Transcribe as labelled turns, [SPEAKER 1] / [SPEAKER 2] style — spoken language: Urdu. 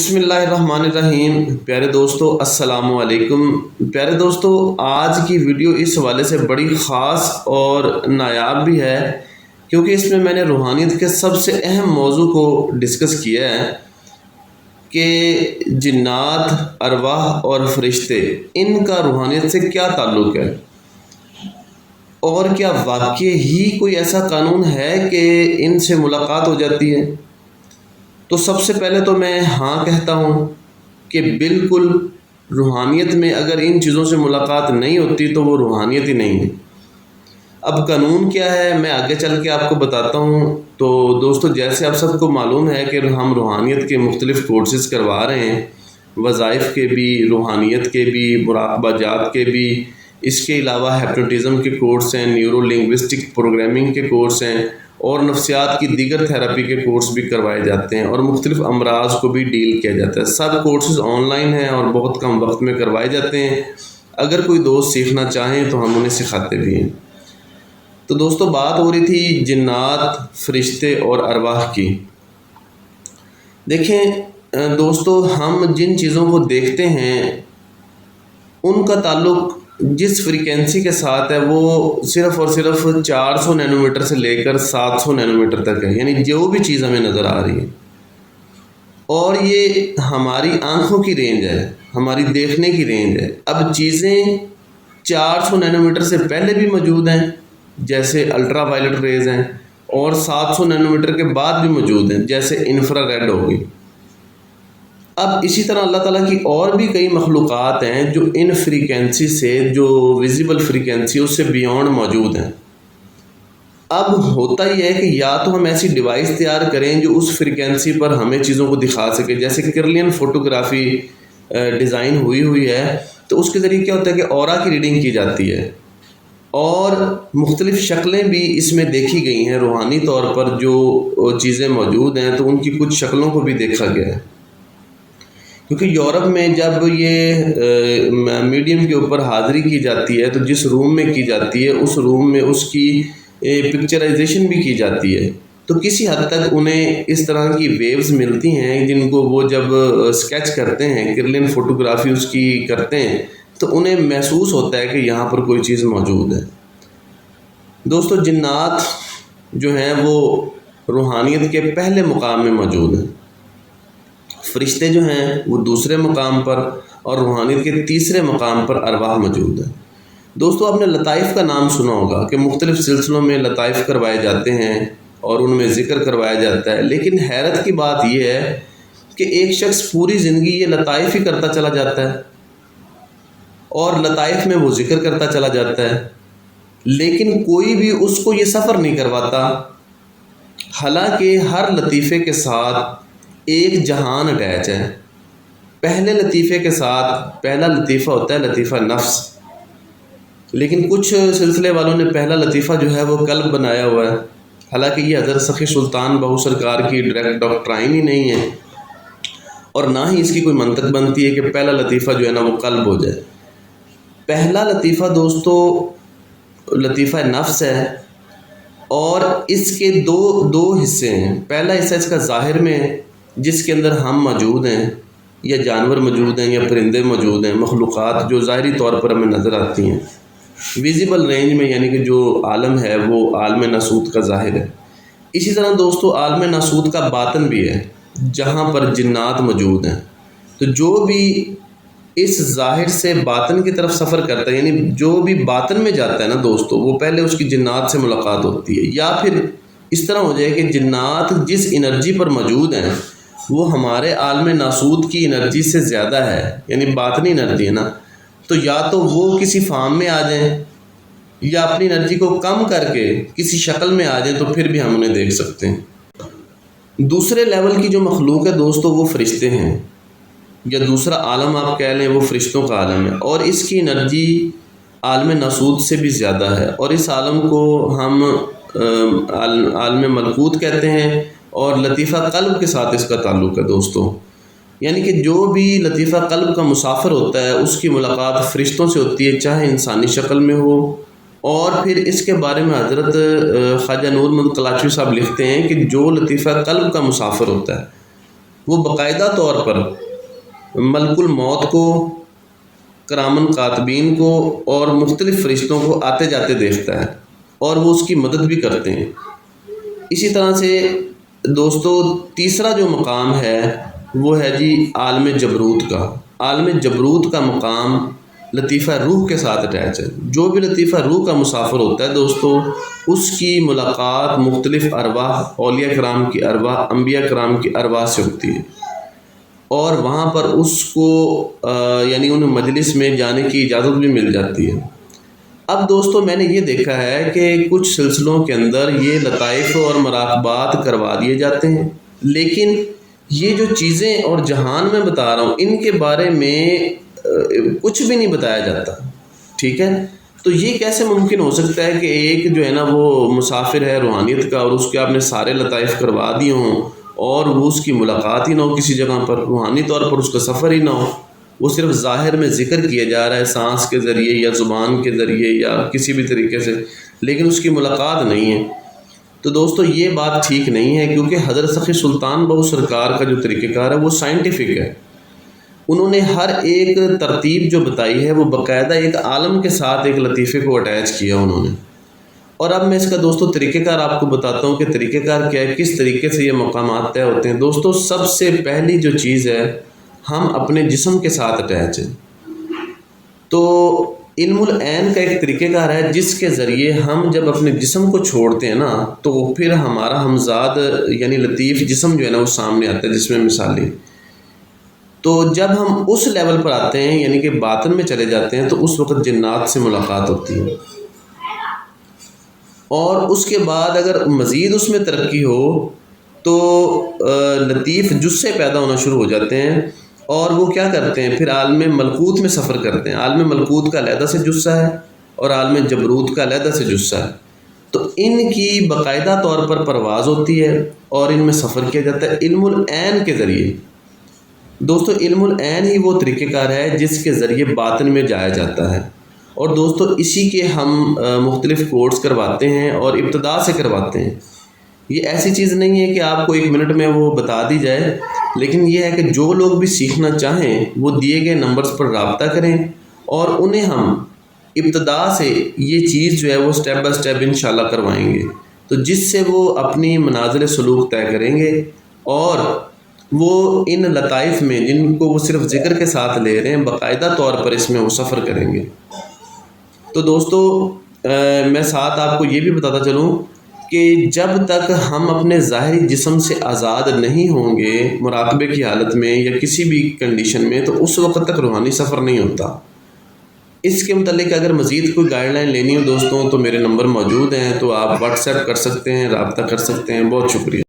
[SPEAKER 1] بسم اللہ الرحمن الرحیم۔ پیارے دوستو السلام علیکم۔ پیارے دوستو، آج کی ویڈیو اس حوالے سے بڑی خاص اور نایاب بھی ہے کیونکہ اس میں نے روحانیت کے سب سے اہم موضوع کو ڈسکس کیا ہے کہ جنات، ارواح اور فرشتے، ان کا روحانیت سے کیا تعلق ہے، اور کیا واقعی ہی کوئی ایسا قانون ہے کہ ان سے ملاقات ہو جاتی ہے۔ تو سب سے پہلے تو میں ہاں کہتا ہوں کہ بالکل روحانیت میں اگر ان چیزوں سے ملاقات نہیں ہوتی تو وہ روحانیت ہی نہیں ہے۔ اب قانون کیا ہے میں آگے چل کے آپ کو بتاتا ہوں۔ تو دوستو، جیسے آپ سب کو معلوم ہے کہ ہم روحانیت کے مختلف کورسز کروا رہے ہیں، وظائف کے بھی، روحانیت کے بھی، مراقبہ جات کے بھی، اس کے علاوہ ہیپنوٹزم کے کورس ہیں، نیورو لنگوسٹک پروگرامنگ کے کورس ہیں، اور نفسیات کی دیگر تھراپی کے کورس بھی کروائے جاتے ہیں، اور مختلف امراض کو بھی ڈیل کیا جاتا ہے۔ سب کورسز آن لائن ہیں اور بہت کم وقت میں کروائے جاتے ہیں۔ اگر کوئی دوست سیکھنا چاہیں تو ہم انہیں سکھاتے بھی ہیں۔ تو دوستو، بات ہو رہی تھی جنات، فرشتے اور ارواح کی۔ دیکھیں دوستو، ہم جن چیزوں کو دیکھتے ہیں ان کا تعلق جس فریکوینسی کے ساتھ ہے وہ صرف اور صرف 400 نینو میٹر سے لے کر 700 نینو میٹر تک ہے، یعنی جو بھی چیز ہمیں نظر آ رہی ہے، اور یہ ہماری آنکھوں کی رینج ہے، ہماری دیکھنے کی رینج ہے۔ اب چیزیں 400 نینو میٹر سے پہلے بھی موجود ہیں جیسے الٹرا وائلٹ ریز ہیں، اور 700 نینو میٹر کے بعد بھی موجود ہیں جیسے انفرا ریڈ ہوگی۔ اب اسی طرح اللہ تعالیٰ کی اور بھی کئی مخلوقات ہیں جو ان فریکوینسی سے، جو ویزیبل فریکوینسی اس سے بیونڈ موجود ہیں۔ اب ہوتا یہ ہے کہ یا تو ہم ایسی ڈیوائس تیار کریں جو اس فریکوینسی پر ہمیں چیزوں کو دکھا سکے، جیسے کرلین فوٹوگرافی ڈیزائن ہوئی ہے، تو اس کے ذریعے کیا ہوتا ہے کہ اورا کی ریڈنگ کی جاتی ہے، اور مختلف شکلیں بھی اس میں دیکھی گئی ہیں۔ روحانی طور پر جو چیزیں موجود ہیں تو ان کی کچھ شکلوں کو بھی دیکھا گیا ہے، کیونکہ یورپ میں جب یہ میڈیم کے اوپر حاضری کی جاتی ہے تو جس روم میں کی جاتی ہے اس روم میں اس کی پکچرائزیشن بھی کی جاتی ہے، تو کسی حد تک انہیں اس طرح کی ویوز ملتی ہیں جن کو وہ جب اسکیچ کرتے ہیں، کرلین فوٹوگرافی اس کی کرتے ہیں، تو انہیں محسوس ہوتا ہے کہ یہاں پر کوئی چیز موجود ہے۔ دوستو، جنات جو ہیں وہ روحانیت کے پہلے مقام میں موجود ہیں، فرشتے جو ہیں وہ دوسرے مقام پر، اور روحانیت کے تیسرے مقام پر ارواح موجود ہیں۔ دوستو، آپ نے لطائف کا نام سنا ہوگا کہ مختلف سلسلوں میں لطائف کروائے جاتے ہیں اور ان میں ذکر کروایا جاتا ہے، لیکن حیرت کی بات یہ ہے کہ ایک شخص پوری زندگی یہ لطائف ہی کرتا چلا جاتا ہے اور لطائف میں وہ ذکر کرتا چلا جاتا ہے، لیکن کوئی بھی اس کو یہ سفر نہیں کرواتا، حالانکہ ہر لطیفے کے ساتھ ایک جہان اٹیچ ہے۔ پہلے لطیفے کے ساتھ پہلا لطیفہ ہوتا ہے لطیفہ نفس، لیکن کچھ سلسلے والوں نے پہلا لطیفہ جو ہے وہ قلب بنایا ہوا ہے، حالانکہ یہ حضرت سخی سلطان بہو سرکار کی ڈائریکٹ ڈاکٹرائن ہی نہیں ہے، اور نہ ہی اس کی کوئی منطق بنتی ہے کہ پہلا لطیفہ جو ہے نا وہ قلب ہو جائے۔ پہلا لطیفہ دوستو لطیفہ نفس ہے، اور اس کے دو حصے ہیں۔ پہلا حصہ اس کا ظاہر میں ہے، جس کے اندر ہم موجود ہیں، یا جانور موجود ہیں، یا پرندے موجود ہیں، مخلوقات جو ظاہری طور پر ہمیں نظر آتی ہیں ویزیبل رینج میں، یعنی کہ جو عالم ہے وہ عالم ناسوت کا ظاہر ہے۔ اسی طرح دوستو عالم ناسوت کا باطن بھی ہے جہاں پر جنات موجود ہیں۔ تو جو بھی اس ظاہر سے باطن کی طرف سفر کرتا ہے، یعنی جو بھی باطن میں جاتا ہے نا دوستو، وہ پہلے اس کی جنات سے ملاقات ہوتی ہے، یا پھر اس طرح ہو جائے کہ جنات جس انرجی پر موجود ہیں وہ ہمارے عالم ناسوت کی انرجی سے زیادہ ہے، یعنی باطنی انرجی ہے نا، تو یا تو وہ کسی فارم میں آ جائیں یا اپنی انرجی کو کم کر کے کسی شکل میں آ جائیں، تو پھر بھی ہم انہیں دیکھ سکتے ہیں۔ دوسرے لیول کی جو مخلوق ہے دوستو وہ فرشتے ہیں، یا دوسرا عالم آپ کہہ لیں، وہ فرشتوں کا عالم ہے، اور اس کی انرجی عالم ناسوت سے بھی زیادہ ہے، اور اس عالم کو ہم عالم ملکوت کہتے ہیں، اور لطیفہ قلب کے ساتھ اس کا تعلق ہے دوستو، یعنی کہ جو بھی لطیفہ قلب کا مسافر ہوتا ہے اس کی ملاقات فرشتوں سے ہوتی ہے، چاہے انسانی شکل میں ہو۔ اور پھر اس کے بارے میں حضرت خواجہ نور محمد قلاچوی صاحب لکھتے ہیں کہ جو لطیفہ قلب کا مسافر ہوتا ہے وہ باقاعدہ طور پر ملک الموت کو، کرامن کاتبین کو اور مختلف فرشتوں کو آتے جاتے دیکھتا ہے اور وہ اس کی مدد بھی کرتے ہیں۔ اسی طرح سے دوستو تیسرا جو مقام ہے وہ ہے جی عالم جبروت کا۔ عالم جبروت کا مقام لطیفہ روح کے ساتھ اٹیچ ہے۔ جو بھی لطیفہ روح کا مسافر ہوتا ہے دوستو، اس کی ملاقات مختلف ارواح، اولیاء کرام کی ارواح، انبیاء کرام کی ارواح سے ہوتی ہے، اور وہاں پر اس کو یعنی ان مجلس میں جانے کی اجازت بھی مل جاتی ہے۔ اب دوستو میں نے یہ دیکھا ہے کہ کچھ سلسلوں کے اندر یہ لطائف اور مراقبات کروا دیے جاتے ہیں، لیکن یہ جو چیزیں اور جہان میں بتا رہا ہوں ان کے بارے میں کچھ بھی نہیں بتایا جاتا، ٹھیک ہے؟ تو یہ کیسے ممکن ہو سکتا ہے کہ ایک جو ہے نا وہ مسافر ہے روحانیت کا، اور اس کے آپ نے سارے لطائف کروا دیے ہوں اور وہ اس کی ملاقات ہی نہ ہو کسی جگہ پر، روحانی طور پر اس کا سفر ہی نہ ہو، وہ صرف ظاہر میں ذکر کیا جا رہا ہے سانس کے ذریعے یا زبان کے ذریعے یا کسی بھی طریقے سے، لیکن اس کی ملاقات نہیں ہے۔ تو دوستو یہ بات ٹھیک نہیں ہے، کیونکہ حضرت سخی سلطان بہو سرکار کا جو طریقہ کار ہے وہ سائنٹیفک ہے۔ انہوں نے ہر ایک ترتیب جو بتائی ہے وہ باقاعدہ ایک عالم کے ساتھ ایک لطیفے کو اٹیچ کیا انہوں نے۔ اور اب میں اس کا دوستو طریقہ کار آپ کو بتاتا ہوں کہ طریقہ کار کیا ہے، کس طریقے سے یہ مقامات طے ہوتے ہیں۔ دوستو سب سے پہلی جو چیز ہے، ہم اپنے جسم کے ساتھ اٹیچ ہیں۔ تو علم العین کا ایک طریقہ کار ہے جس کے ذریعے ہم جب اپنے جسم کو چھوڑتے ہیں نا تو پھر ہمارا ہمزاد یعنی لطیف جسم جو ہے نا وہ سامنے آتا ہے، جس میں مثالی۔ تو جب ہم اس لیول پر آتے ہیں یعنی کہ باطن میں چلے جاتے ہیں تو اس وقت جنات سے ملاقات ہوتی ہے، اور اس کے بعد اگر مزید اس میں ترقی ہو تو لطیف جثے پیدا ہونا شروع ہو جاتے ہیں، اور وہ کیا کرتے ہیں پھر عالم ملکوت میں سفر کرتے ہیں۔ عالم ملکوت کا علیحدہ سے جثہ ہے اور عالم جبروت کا علیحدہ سے جثہ ہے، تو ان کی باقاعدہ طور پر پرواز ہوتی ہے اور ان میں سفر کیا جاتا ہے علم العین کے ذریعے۔ دوستو علم العین ہی وہ طریقہ کار ہے جس کے ذریعے باطن میں جایا جاتا ہے، اور دوستو اسی کے ہم مختلف کورس کرواتے ہیں اور ابتدا سے کرواتے ہیں۔ یہ ایسی چیز نہیں ہے کہ آپ کو 1 منٹ میں وہ بتا دی جائے، لیکن یہ ہے کہ جو لوگ بھی سیکھنا چاہیں وہ دیے گئے نمبرز پر رابطہ کریں، اور انہیں ہم ابتدا سے یہ چیز جو ہے وہ سٹیپ بائی سٹیپ انشاءاللہ کروائیں گے، تو جس سے وہ اپنی منازل سلوک طے کریں گے، اور وہ ان لطائف میں جن کو وہ صرف ذکر کے ساتھ لے رہے ہیں باقاعدہ طور پر اس میں وہ سفر کریں گے۔ تو دوستو میں ساتھ آپ کو یہ بھی بتاتا چلوں کہ جب تک ہم اپنے ظاہری جسم سے آزاد نہیں ہوں گے مراقبے کی حالت میں یا کسی بھی کنڈیشن میں، تو اس وقت تک روحانی سفر نہیں ہوتا۔ اس کے متعلق اگر مزید کوئی گائیڈ لائن لینی ہو دوستوں تو میرے نمبر موجود ہیں، تو آپ واٹس ایپ کر سکتے ہیں، رابطہ کر سکتے ہیں۔ بہت شکریہ۔